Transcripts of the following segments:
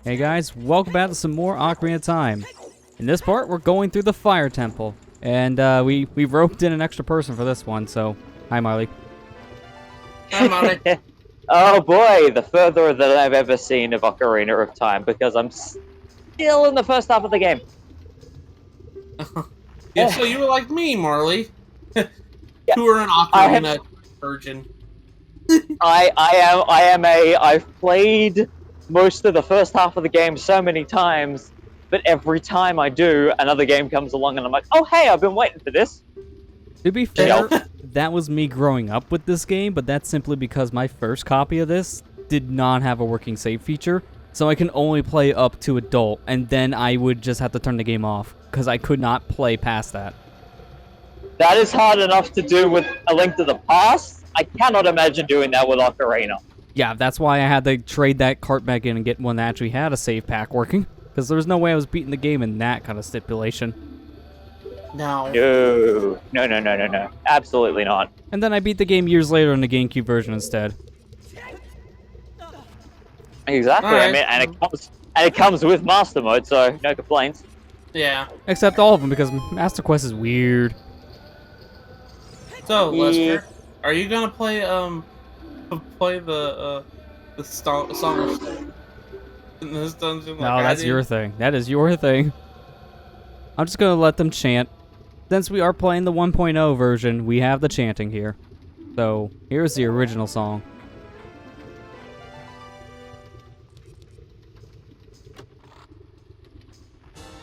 Hey guys, welcome back to some more Ocarina of Time. In this part, we're going through the Fire Temple. And we roped in an extra person for this one, so hi Marley. Hi, Molly. Oh boy, the further that I've ever seen of Ocarina of Time, because I'm still in the first half of the game. Yeah, so you were like me, Marley. Yeah, Who are an Ocarina virgin. I've played most of the first half of the game so many times, but every time I do, another game comes along and I'm like, oh hey, I've been waiting for this. To be fair, that was me growing up with this game, but that's simply because my first copy of this did not have a working save feature, so I can only play up to adult, and then I would just have to turn the game off, because I could not play past that. That is hard enough to do with A Link to the Past. I cannot imagine doing that with Ocarina. Yeah, that's why I had to trade that cart back in and get one that actually had a save pack working, because there was no way I was beating the game in that kind of stipulation. No. No. Absolutely not. And then I beat the game years later in the GameCube version instead. Exactly. Right. I mean, and it comes with Master Mode, so no complaints. Yeah. Except all of them, because Master Quest is weird. So, Lester, are you gonna play the song in this dungeon? No, that's your thing. That is your thing. I'm just gonna let them chant. Since we are playing the 1.0 version, we have the chanting here. So, here's the original song.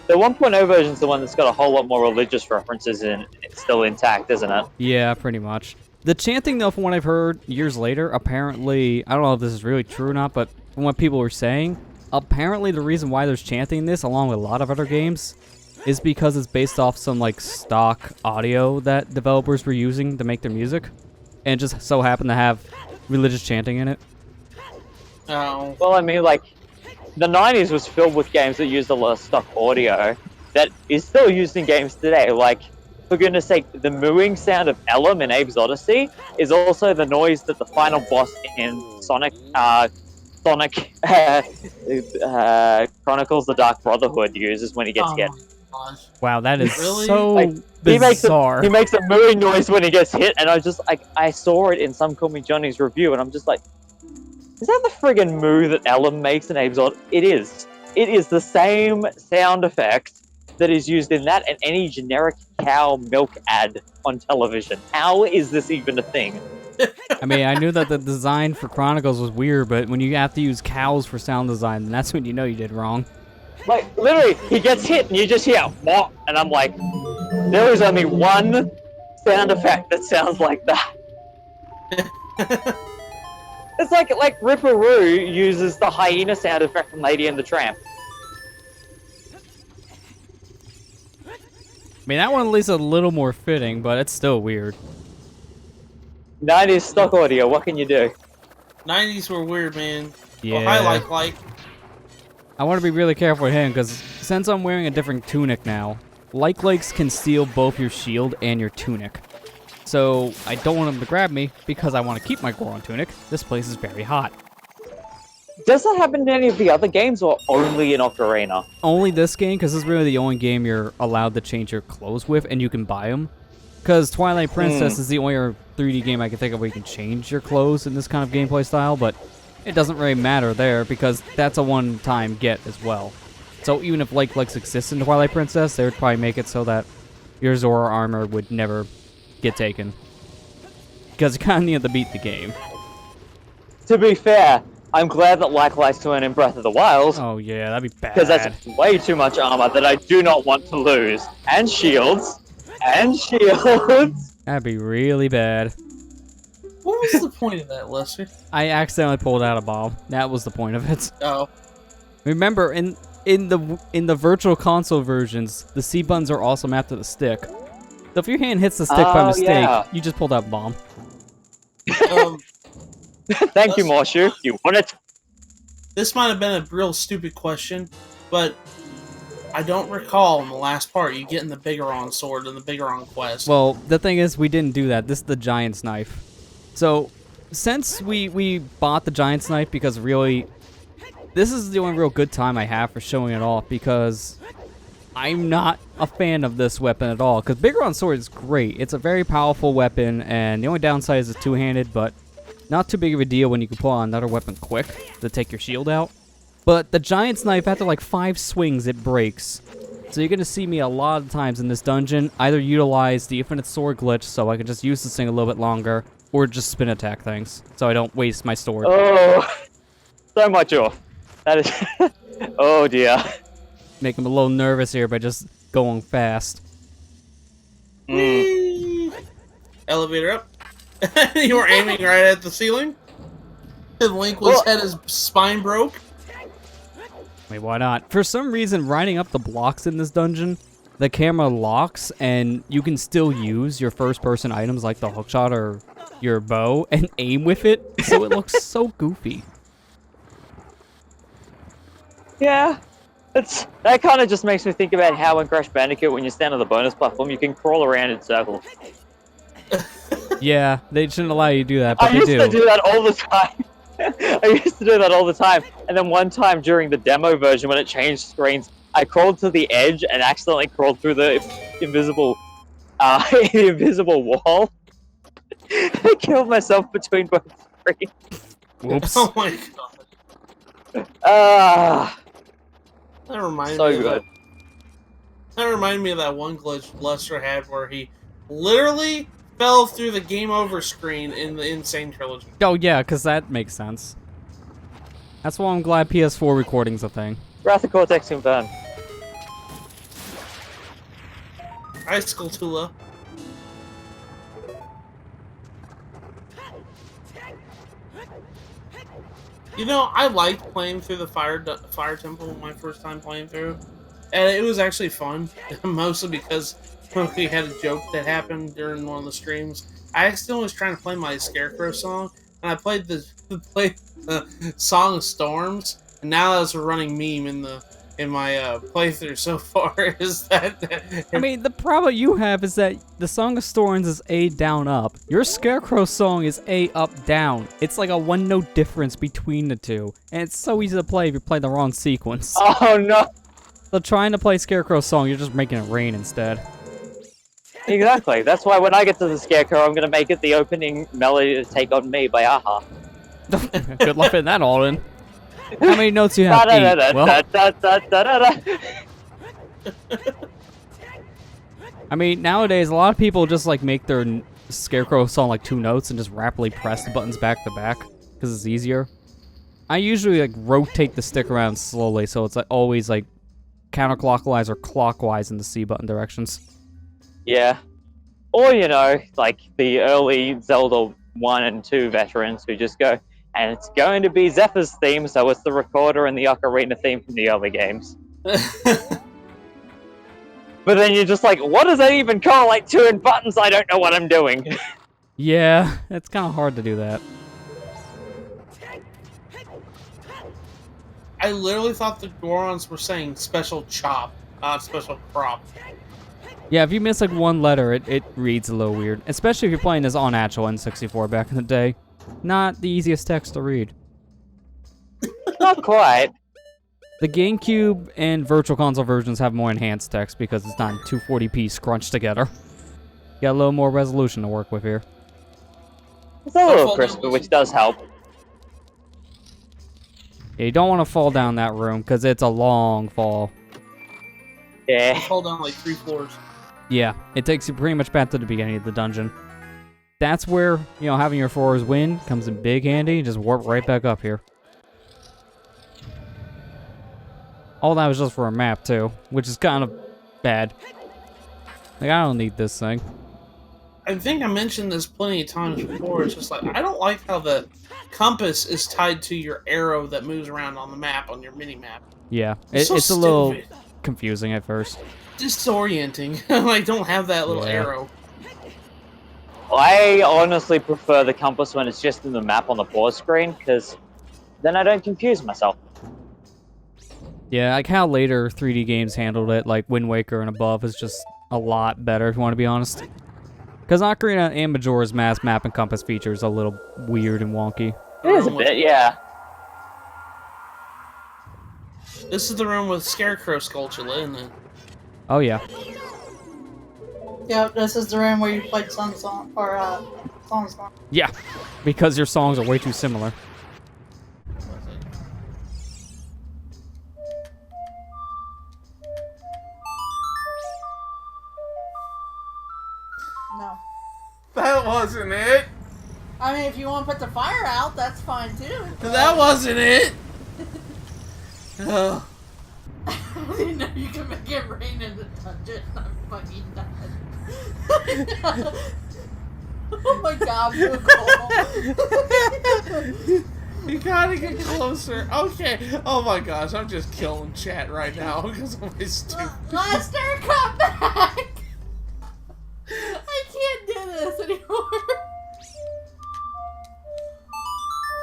The 1.0 version is the one that's got a whole lot more religious references and it's still intact, isn't it? Yeah, pretty much. The chanting, though, from what I've heard years later, apparently, I don't know if this is really true or not, but from what people were saying, apparently the reason why there's chanting in this, along with a lot of other games, is because it's based off some, like, stock audio that developers were using to make their music, and it just so happened to have religious chanting in it. Oh. Well, I mean, like, the 90s was filled with games that used a lot of stock audio that is still used in games today. Like, for goodness sake, the mooing sound of Ellum in Abe's Odyssey is also the noise that the final boss in Sonic Chronicles: The Dark Brotherhood uses when he gets hit. Gosh. Wow, that is Really? so Like, bizarre. He makes a mooing noise when he gets hit, and I just like I saw it in Some Call Me Johnny's review, and I'm just like, is that the friggin' moo that Ellum makes in Abe's Odyssey? It is. It is the same sound effect that is used in that and any generic cow milk ad on television. How is this even a thing? I mean, I knew that the design for Chronicles was weird, but when you have to use cows for sound design, then that's when you know you did wrong. Like, literally, he gets hit and you just hear, "Wah," and I'm like, there is only one sound effect that sounds like that. It's like Ripperoo uses the hyena sound effect from Lady and the Tramp. I mean, that one at least a little more fitting, but it's still weird. 90s stock audio, what can you do? 90s were weird, man. Yeah. Well, hi, like. I want to be really careful with him, because since I'm wearing a different tunic now, likes can steal both your shield and your tunic. So, I don't want him to grab me, because I want to keep my Goron tunic. This place is very hot. Does that happen in any of the other games, or only in Ocarina? Only this game, because this is really the only game you're allowed to change your clothes with, and you can buy them. Because Twilight Princess is the only 3D game I can think of where you can change your clothes in this kind of gameplay style, but it doesn't really matter there, because that's a one-time get as well. So even if likes exists in Twilight Princess, they would probably make it so that your Zora armor would never get taken. Because you kind of need to beat the game. To be fair, I'm glad that likes weren't in Breath of the Wild. Oh yeah, that'd be bad. Because that's way too much armor that I do not want to lose. And shields. And shields. That'd be really bad. What was the point of that, Lester? I accidentally pulled out a bomb. That was the point of it. Oh. Remember, in the virtual console versions, the C buttons are also mapped to the stick. So if your hand hits the stick by mistake, yeah. you just pulled out a bomb. Thank you, Morshu. You won it. This might have been a real stupid question, but I don't recall in the last part you getting the Bigoron sword in the Bigoron quest. Well, the thing is, we didn't do that. This is the Giant's Knife. So, since we bought the Giant's Knife because really, this is the only real good time I have for showing it off because I'm not a fan of this weapon at all. Because Bigger on Sword is great. It's a very powerful weapon, and the only downside is it's two-handed, but not too big of a deal when you can pull out another weapon quick to take your shield out. But the Giant's Knife, after like 5 swings, it breaks. So you're going to see me a lot of times in this dungeon either utilize the Infinite Sword glitch so I can just use this thing a little bit longer, or just spin attack things so I don't waste my sword. Oh, so much off. That is... oh, dear. Make him a little nervous here by just going fast. Whee! Elevator up. You were aiming right at the ceiling? And Link had his spine broke? Wait, why not? For some reason, riding up the blocks in this dungeon, the camera locks, and you can still use your first-person items like the hookshot or your bow and aim with it, so it looks so goofy. Yeah. That kind of just makes me think about how in Crash Bandicoot, when you stand on the bonus platform, you can crawl around in circles. Yeah, they shouldn't allow you to do that, but I they used do. to do that all the time. I used to do that all the time. And then one time during the demo version, when it changed screens, I crawled to the edge and accidentally crawled through the invisible, invisible wall. I killed myself between both screens. Whoops. Oh my god. That reminded So me of good. that reminded me of that one glitch Lester had where he literally fell through the game over screen in the Insane Trilogy. Oh, yeah, because that makes sense. That's why I'm glad PS4 recording's a thing. Wrath of Cortex Inferno. Ice Skulltula. You know, I liked playing through the Fire Temple my first time playing through. And it was actually fun. Mostly because we had a joke that happened during one of the streams. I accidentally was trying to play my Scarecrow song, and I played the Song of Storms, and now that's a running meme in my playthrough so far. Is that? I mean, the problem you have is that the Song of Storms is A down up. Your Scarecrow song is A up down. It's like a 1-note difference between the two, and it's so easy to play if you play the wrong sequence. Oh no! So trying to play Scarecrow song, you're just making it rain instead. Exactly. That's why when I get to the Scarecrow, I'm gonna make it the opening melody to Take On Me by Aha. Good luck fitting that all in. How many notes do you have? 8. Well, I mean, nowadays, a lot of people just, like, make their Scarecrow song, like, 2 notes and just rapidly press the buttons back to back, because it's easier. I usually, like, rotate the stick around slowly, so it's, like, always, like, counterclockwise or clockwise in the C button directions. Yeah. Or, you know, like the early Zelda 1 and 2 veterans who just go, and it's going to be Zephyr's theme, so it's the recorder and the Ocarina theme from the early games. But then you're just like, what does that even call? Like 2 in buttons, I don't know what I'm doing. Yeah, it's kind of hard to do that. I literally thought the Gorons were saying special chop, not special prop. Yeah, if you miss like one letter, it reads a little weird. Especially if you're playing this on actual N64 back in the day. Not the easiest text to read. Not quite. The GameCube and Virtual Console versions have more enhanced text because it's not in 240p scrunched together. You got a little more resolution to work with here. It's a little crisper, which does help. Yeah, you don't want to fall down that room because it's a long fall. Yeah. I fall down like 3 floors. Yeah, it takes you pretty much back to the beginning of the dungeon. That's where, you know, having your forwards win comes in big handy. You just warp right back up here. All that was just for a map, too, which is kind of bad. Like, I don't need this thing. I think I mentioned this plenty of times before. It's just like, I don't like how the compass is tied to your arrow that moves around on the map, on your mini-map. Yeah, It's so it's a little stupid. confusing at first. Disorienting. I don't have that little Yeah. arrow. I honestly prefer the compass when it's just in the map on the pause screen, because then I don't confuse myself. Yeah, like how later 3D games handled it, like Wind Waker and above, is just a lot better, if you want to be honest. Because Ocarina and Majora's Mask map and compass features are a little weird and wonky. It is a bit, yeah. This is the room with Scarecrow Skulltula, isn't it? Oh yeah. Yep, this is the room where you played songs. Yeah, because your songs are way too similar. No. That wasn't it. I mean, if you want to put the fire out, that's fine too. That wasn't it. Ugh. I didn't know you could make it rain in the dungeon. I'm fucking done. Oh my god, Google. You gotta get closer. Okay. Oh my gosh, I'm just killing chat right now because of my stupid. Lester, come back! I can't do this anymore.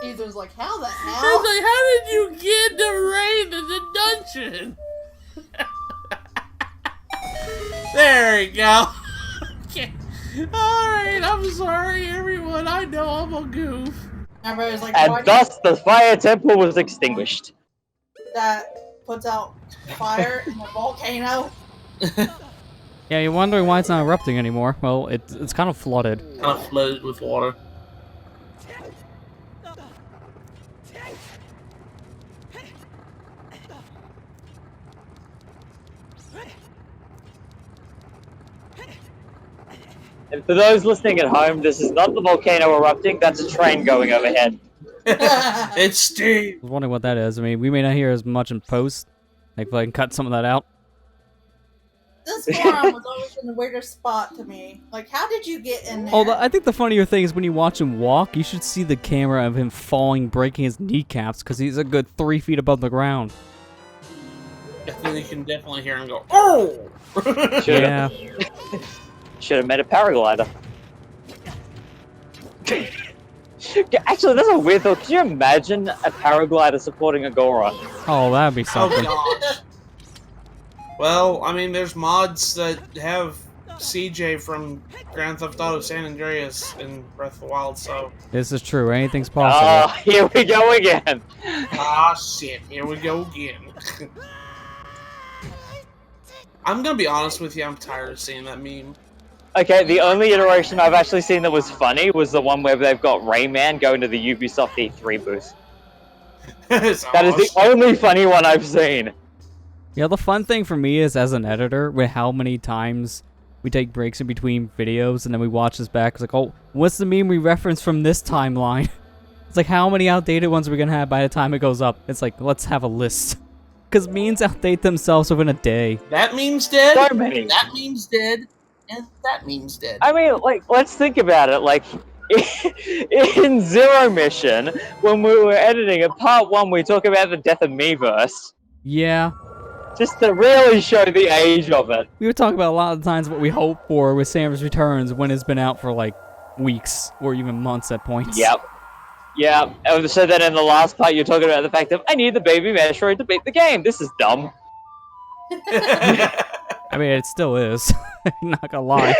Ethan's like, how the hell? It's like, how did you get the rain in the dungeon? There we go. Okay. Alright, I'm sorry everyone. I know I'm a goof. Everybody's like, And thus the fire temple was extinguished. that puts out fire in a volcano. Yeah, you're wondering why it's not erupting anymore. Well, it's kind of flooded. Kind of flooded with water. And for those listening at home, this is not the volcano erupting, that's a train going overhead. It's Steve. I was wondering what that is. I mean, we may not hear as much in post. Like, if I can cut some of that out. This forum was always in the weirdest spot to me. Like, how did you get in there? Although, I think the funnier thing is when you watch him walk, you should see the camera of him falling, breaking his kneecaps, because he's a good 3 feet above the ground. And then you can definitely hear him go, oh! Yeah. Should have made a paraglider. Actually, that's a weird thought. Can you imagine a paraglider supporting a Gora? Oh, that'd be Oh something. gosh. Well, I mean, there's mods that have CJ from Grand Theft Auto San Andreas in Breath of the Wild, so... This is true. Anything's Oh, possible. here we go again. Ah, shit. Here we go again. I'm gonna be honest with you, I'm tired of seeing that meme. Okay, the only iteration I've actually seen that was funny was the one where they've got Rayman going to the Ubisoft E3 booth. That is the only funny one I've seen. Yeah, the fun thing for me is, as an editor, with how many times we take breaks in between videos and then we watch this back. It's like, oh, what's the meme we reference from this timeline? It's like, how many outdated ones are we going to have by the time it goes up? It's like, let's have a list. Because memes outdate themselves within a day. That meme's dead. So many. That meme's dead. And that meme's dead. I mean, like, let's think about it. Like, in Zero Mission, when we were editing it, part 1, we talk about the death of Miiverse. Yeah. Just to really show the age of it. We were talking about a lot of the times what we hope for with Samus Returns when it's been out for, like, weeks or even months at points. Yep. Yeah, so then in the last part, you're talking about the fact of, I need the baby Metroid to beat the game. This is dumb. I mean, it still is. Not gonna lie.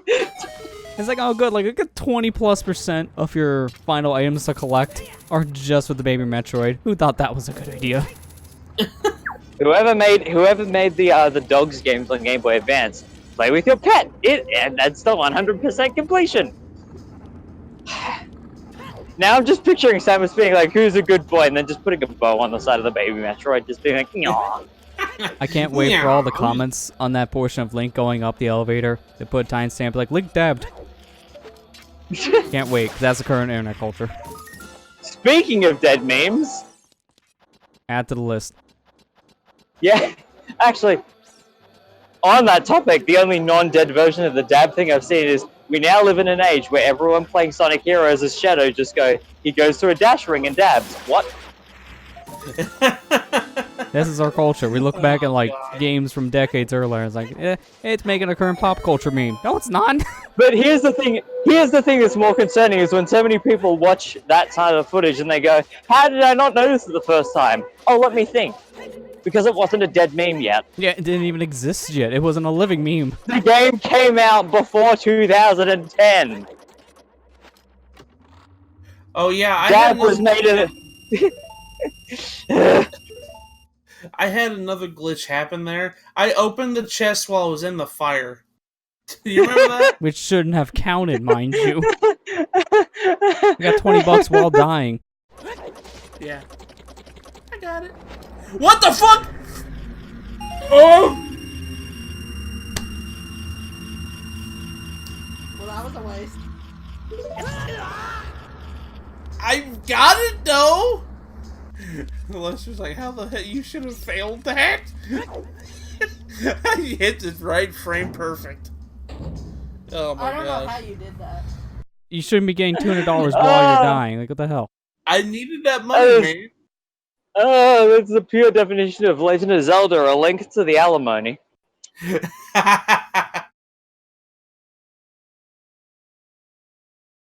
It's like, oh good, like a good 20+% of your final items to collect are just with the baby Metroid. Who thought that was a good idea? Whoever made the dogs games on Game Boy Advance, play with your pet. And that's the 100% completion. Now I'm just picturing Samus being like, who's a good boy, and then just putting a bow on the side of the baby Metroid, just being like, Nyah. I can't wait for all the comments on that portion of Link going up the elevator. They put a timestamp like, Link dabbed. Can't wait, 'cause that's the current internet culture. Speaking of dead memes, Add to the list. yeah, actually, on that topic, the only non-dead version of the dab thing I've seen is we now live in an age where everyone playing Sonic Heroes as Shadow just he goes through a dash ring and dabs. What? This is our culture. We look back at like games from decades earlier. It's like, it's making a current pop culture meme. No, it's not. But here's the thing that's more concerning is when so many people watch that side of the footage and they go, how did I not notice it the first time? Oh, let me think. Because it wasn't a dead meme yet. Yeah, it didn't even exist yet. It wasn't a living meme. The game came out before 2010. Oh yeah, Dab was made in I had another glitch happen there. I opened the chest while I was in the fire. Do you remember that? Which shouldn't have counted, mind you. I got $20 while dying. Yeah. I got it. What the fuck? Oh! Well, that was a waste. I got it though! Lester's like, how the heck? You should have failed that? You hit the right frame perfect. Oh my I don't know how gosh. you did that. You shouldn't be getting $200 while you're dying. Like, what the hell? I needed that money, man. Oh, that's the pure definition of Legend of Zelda, a link to the alimony.